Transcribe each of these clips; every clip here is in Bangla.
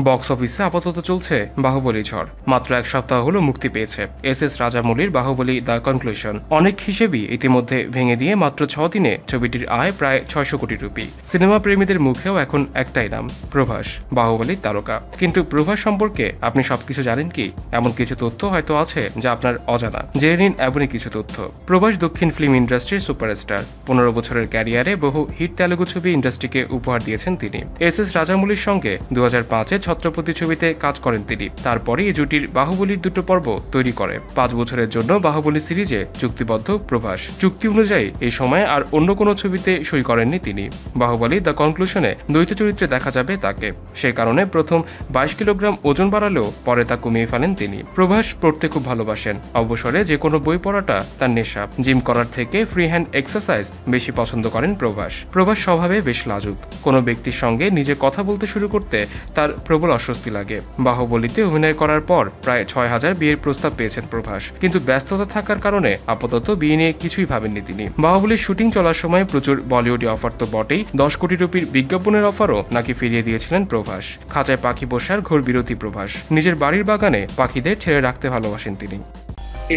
বক্স অফিসে আপাতত চলছে বাহুবলী ঝড়। মাত্র এক সপ্তাহ হলো মুক্তি পেয়েছে এস রাজামৌলির বাহুবলী দ্য কনক্লুশন। অনেক হিসেবেই ইতিমধ্যে ভেঙে দিয়ে মাত্র 6 দিনে ছবিটির আয় প্রায় 600 কোটি রুপি। সিনেমা প্রেমীদের মুখেও এখন একটাই নাম, প্রভাস, বাহুবলীর তারকা। কিন্তু প্রভাস সম্পর্কে আপনি সবকিছু জানেন কি? এমন কিছু তথ্য হয়তো আছে যা আপনার অজানা। জেনে নিন এমনই কিছু তথ্য। প্রভাস দক্ষিণ ফিল্ম ইন্ডাস্ট্রির সুপারস্টার। 15 বছরের ক্যারিয়ারে বহু হিট তেলুগু ছবি ইন্ডাস্ট্রিকে উপহার দিয়েছেন তিনি। এস রাজামৌলির সঙ্গে 2005-এ ছত্রপতি ছবিতে কাজ করেন তিনি। তারপরে এই জুটির বাহুবলীর দুটো পর্ব তৈরি করে। 5 বছরের জন্য বাহুবলী সিরিজে চুক্তিবদ্ধ প্রভাস। চুক্তি অনুযায়ী এই সময় আর অন্য কোনো ছবিতে সই করেননি তিনি। বাহুবলী দ্য কনক্লুশনে দ্বৈত চরিত্রে দেখা যাবে তাকে। সে কারণে প্রথম 22 কিলোগ্রাম ওজন বাড়ালেও পরে তা কমিয়ে ফেলেন তিনি। প্রভাস পড়তে খুব ভালোবাসেন। অবসরে যে কোনো বই পড়াটা তার নেশা। জিম করার থেকে ফ্রি হ্যান্ড এক্সারসাইজ বেশি পছন্দ করেন প্রভাস। প্রভাস স্বভাবে বেশ লাজুক। কোনো ব্যক্তির সঙ্গে নিজে কথা বলতে শুরু করতে তার প্রবল অস্বস্তি লাগে। বাহুবলীতে অভিনয় করার পর প্রায় 6000 বিয়ের প্রস্তাব পেয়েছেন প্রভাস, কিন্তু ব্যস্ততা থাকার কারণে আপাতত বিয়ে নিয়ে কিছুই ভাবেননি তিনি। বাহুবলীর শুটিং চলার সময় প্রচুর বলিউডি অফার তো বটেই, 10 কোটি রুপির বিজ্ঞাপনের অফারও নাকি ফিরিয়ে দিয়েছিলেন প্রভাস। খাঁচায় পাখি পোষার ঘোর বিরোধী প্রভাস। নিজের বাড়ির বাগানে পাখিদের ছেড়ে রাখতে ভালোবাসেন তিনি।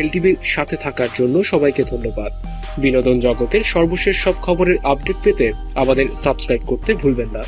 এলটিভির সাথে থাকার জন্য সবাইকে ধন্যবাদ। বিনোদন জগতের সর্বশেষ সব খবরের আপডেট পেতে আমাদের সাবস্ক্রাইব করতে ভুলবেন না।